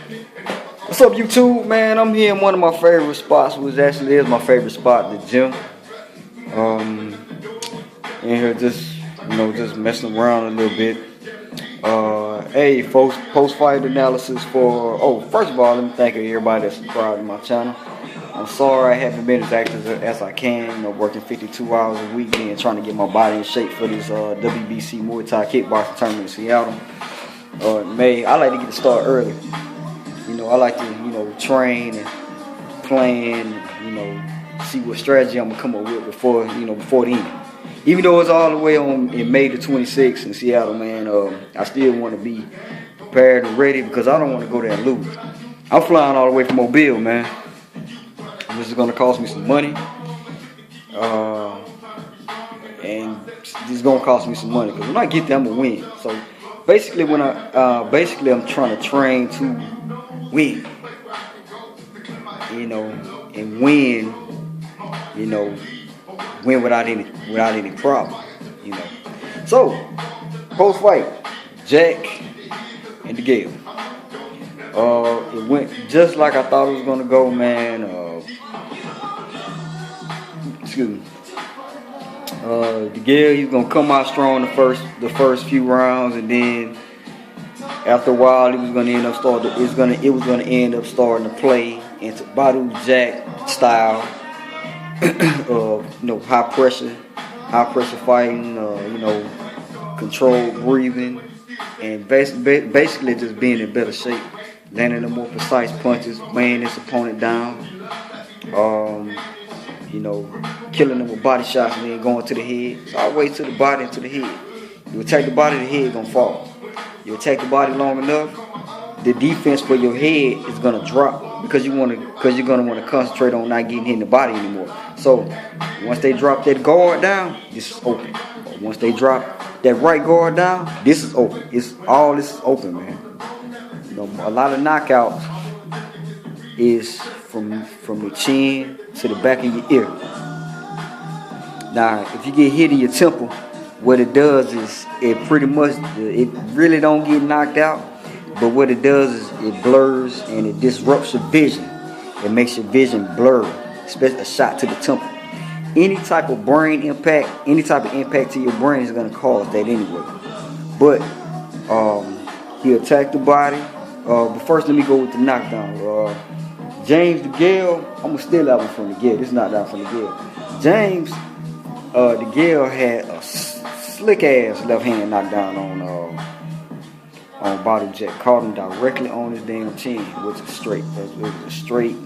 What's up, YouTube, man? I'm here in one of my favorite spots, which actually is my favorite spot, the gym. Um, in here just, just messing around a little bit. Hey, folks, post-fight analysis for, first of all, let me thank everybody that's subscribed to my channel. I'm sorry I haven't been as active as I can, working 52 hours a week and trying to get my body in shape for this WBC Muay Thai kickboxing tournament in Seattle. In May, I like to get to start early. I like to, train and plan, see what strategy I'm gonna come up with before the end. Even though it's all the way on in May the 26th in Seattle, man, I still want to be prepared and ready because I don't want to go there and lose. I'm flying all the way from Mobile, man. This is gonna cost me some money, and this is gonna cost me some money because when I get there, I'm gonna win. So basically, I'm trying to train to win, and win without any problem, So post fight, Jack and Degale. It went just like I thought it was gonna go, man. Degale, he's gonna come out strong the first few rounds, and then after a while, it was gonna end up starting to play into Badou Jack style of high pressure fighting, controlled breathing, and basically just being in better shape, landing the more precise punches, weighing his opponent down, killing them with body shots and then going to the head. It's always to the body and to the head. You attack the body, the head gonna fall. You attack the body long enough, the defense for your head is gonna drop because you're gonna want to concentrate on not getting hit in the body anymore. So once they drop that guard down, this is open. Once they drop that right guard down, this is open. This is open, man. A lot of knockouts is from the chin to the back of your ear. Now, if you get hit in your temple, what it does is it really don't get knocked out, but what it does is it blurs and it disrupts your vision. It makes your vision blurry, especially a shot to the temple. Any type of brain impact, any type of impact to your brain is going to cause that anyway. But he attacked the body. But first, let me go with the knockdown. James Degale, I'm going to steal that one from Degale. This is not that from Degale. James Degale had a slick ass left hand knockdown on Badou Jack. Caught him directly on his damn chin, which is straight. It was a straight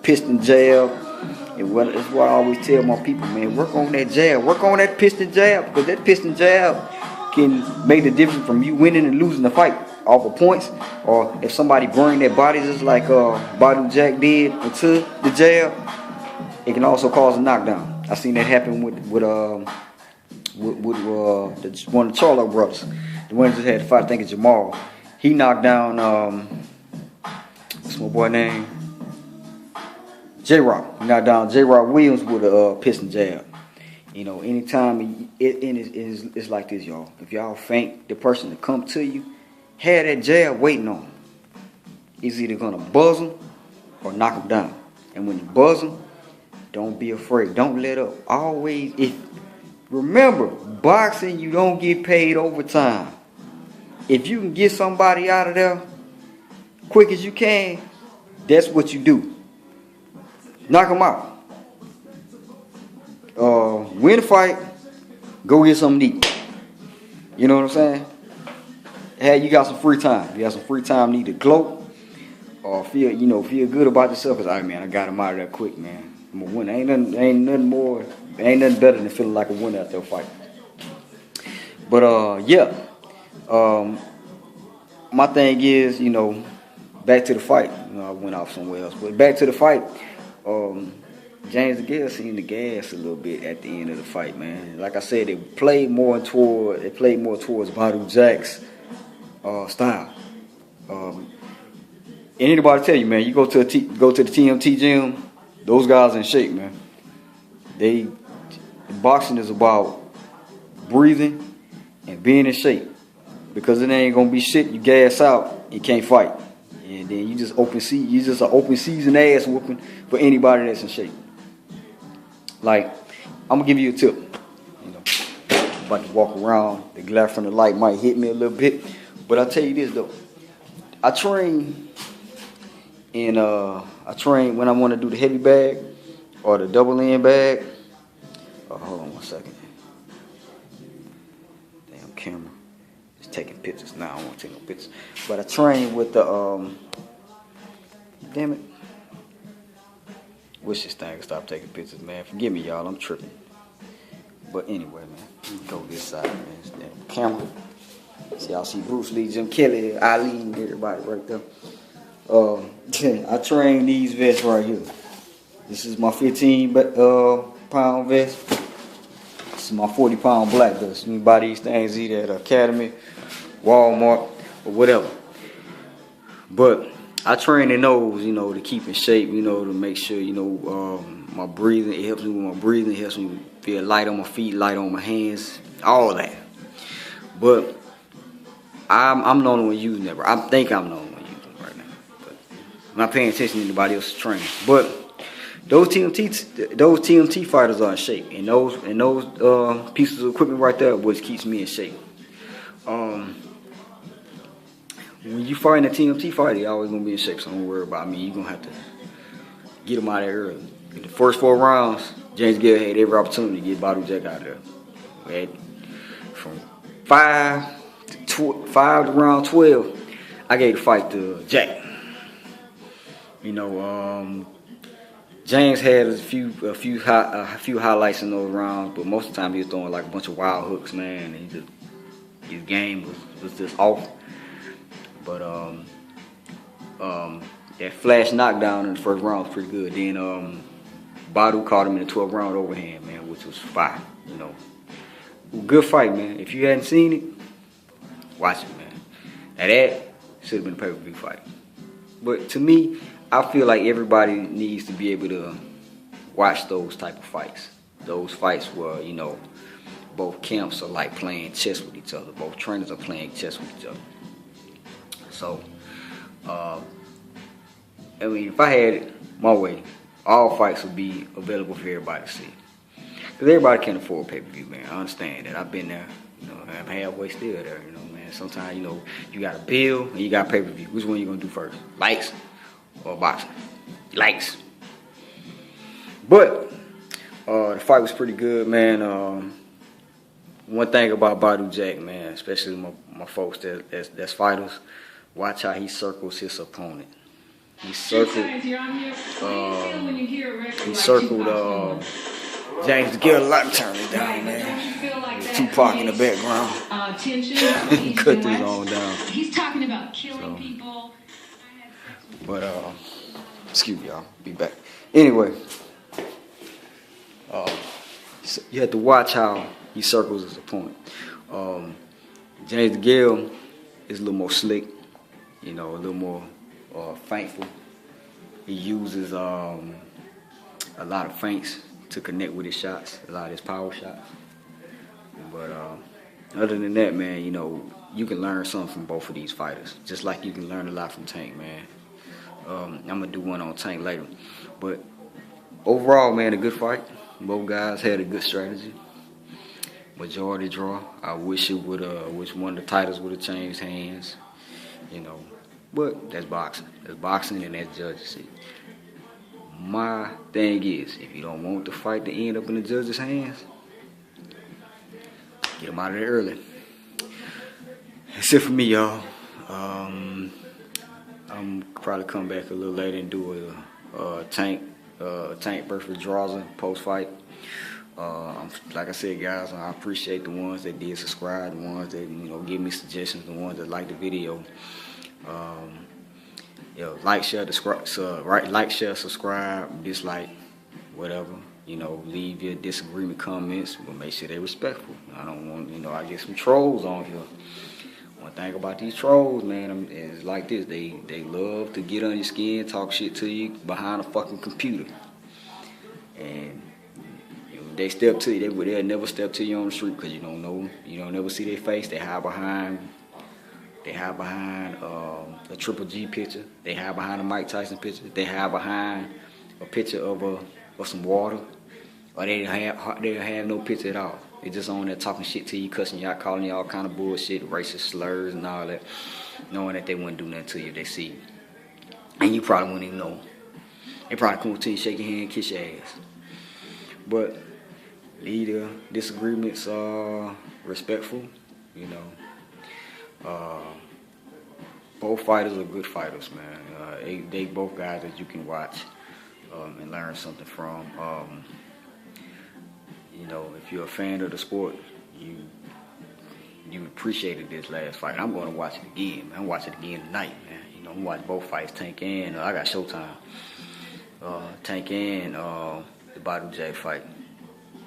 piston jab. And that's what I always tell my people, man, work on that jab. Work on that piston jab, because that piston jab can make the difference from you winning and losing the fight off of points, or if somebody bring their body just like Badou Jack did into the jab, it can also cause a knockdown. I seen that happen with one of the Charlo brothers. The one that just had the fight, I think it's Jamal. He knocked down what's my boy name? J-Rock. He knocked down J-Rock Williams with a piston jab. Anytime it's like this, y'all. If y'all faint, the person to come to you, have that jab waiting on him. He's either gonna buzz him or knock him down. And when you buzz him, don't be afraid. Don't let up. Remember, boxing, you don't get paid overtime. If you can get somebody out of there quick as you can, that's what you do. Knock them out. Win the fight, go get something to eat. You know what I'm saying? Hey, you got some free time. You got some free time, need to gloat or feel good about yourself. Cause I got him out of there quick, man. I'm a winner. Ain't nothing better than feeling like a winner after a fight. But my thing is, back to the fight. I went off somewhere else, but back to the fight. James Degale seemed to gas a little bit at the end of the fight, man. Like I said, they played more towards Badou Jack's style. And anybody tell you, man, you go to the TMT gym, those guys in shape, man. Boxing is about breathing and being in shape, because it ain't gonna be shit you gas out, you can't fight. And then you just an open season ass whooping for anybody that's in shape. Like, I'm gonna give you a tip. You know, I'm about to walk around. The glare from the light might hit me a little bit, but I'll tell you this though. I train when I want to do the heavy bag or the double end bag. Oh, hold on 1 second. Damn camera. It's taking pictures now. I don't want to take no pictures. But I train with the damn it. Wish this thing could stop taking pictures, man. Forgive me, y'all. I'm tripping. But anyway, man. Let me go this side, man. This damn camera. See, y'all see Bruce Lee, Jim Kelly, Ali, and everybody right there. I train these vests right here. This is my 15-pound vest. This is my 40-pound black vest. You can buy these things either at Academy, Walmart, or whatever. But I train in those, you know, to keep in shape, you know, to make sure, you know, my breathing. It helps me with my breathing. It helps me feel light on my feet, light on my hands, all that. But I'm the only one using that. I think I'm the only one using it right now. But I'm not paying attention to anybody else's training. But those TMT fighters are in shape, and those pieces of equipment right there, which keeps me in shape. When you fight a TMT fighter, you're always gonna be in shape. So don't worry about me. You're gonna have to get them out of there early. In the first 4 rounds, James Gill had every opportunity to get Badou Jack out of there. We had from 5 to round 12, I gave the fight to Jack. You know, James had a few highlights in those rounds, but most of the time he was throwing like a bunch of wild hooks, man. And his game was just off. But that flash knockdown in the first round was pretty good. Then Badou caught him in the 12th round overhand, man, which was fire. You know, good fight, man. If you hadn't seen it, watch it, man. Now that should have been a pay-per-view fight. But to me, I feel like everybody needs to be able to watch those type of fights. Those fights where, you know, both camps are like playing chess with each other. Both trainers are playing chess with each other. So, I mean, if I had it my way, all fights would be available for everybody to see. Because everybody can't afford pay-per-view, man. I understand that. I've been there. You know, I'm halfway still there, you know, man. Sometimes, you know, you got a bill and you got pay-per-view. Which one you going to do first? Lights or boxing? Lights. But the fight was pretty good, man. One thing about Badou Jack, man, especially my folks that's fighters, watch how he circles his opponent. He circled James Gill. Let me turn it down, man. Tupac in the background. He cut this on down. He's talking about killing people. But excuse me, y'all. Be back. Anyway, you have to watch how he circles his opponent. James Gill is a little more slick, you know, a little more feintful. He uses a lot of feints to connect with his shots, a lot of his power shots. But other than that, man, you know, you can learn something from both of these fighters, just like you can learn a lot from Tank, man. I'm gonna do one on Tank later. But overall, man, a good fight. Both guys had a good strategy. Majority draw. I wish one of the titles would have changed hands, you know. But that's boxing. That's boxing and that's judges. See, my thing is, if you don't want the fight to end up in the judges' hands, get them out of there early. That's it for me, y'all. I'm probably come back a little later and do a Tank versus Draza post-fight. Like I said, guys, I appreciate the ones that did subscribe, the ones that, you know, give me suggestions, the ones that like the video. You know, like, share, subscribe, dislike, whatever. You know, leave your disagreement comments, but make sure they're respectful. I don't want, you know, I get some trolls on here. One thing about these trolls, man, is like this. They love to get on your skin, talk shit to you behind a fucking computer. And they step to you, they'll never step to you on the street because you don't know them. You don't never see their face. They hide behind They hide behind a Triple G picture. They hide behind a Mike Tyson picture. They hide behind a picture of some water. Or they have no picture at all. They just on there talking shit to you, cussing you out, calling you all kind of bullshit, racist slurs and all that, knowing that they wouldn't do nothing to you if they see you. And you probably wouldn't even know. They probably come to you, shake your hand, kiss your ass. But leader disagreements are respectful, you know. Both fighters are good fighters, man. They both guys that you can watch and learn something from. You know, if you're a fan of the sport, you appreciated this last fight. I'm going to watch it again, man. I'm watching it again tonight, man. You know, I'm watching both fights, Tank and I got Showtime. Tank and the Badou Jack fight.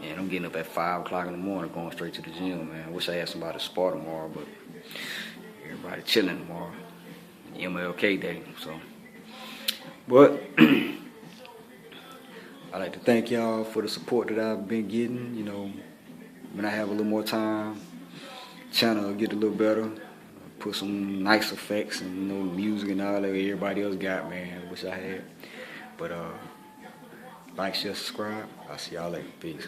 And I'm getting up at 5 o'clock in the morning, going straight to the gym, man. I wish I had somebody to spar tomorrow, but everybody chilling tomorrow. MLK Day, so. But I'd like to thank y'all for the support that I've been getting. You know, when I have a little more time, channel will get a little better. Put some nice effects and, you know, music and all that everybody else got, man. Wish I had. But like, share, subscribe. I'll see y'all later. Peace.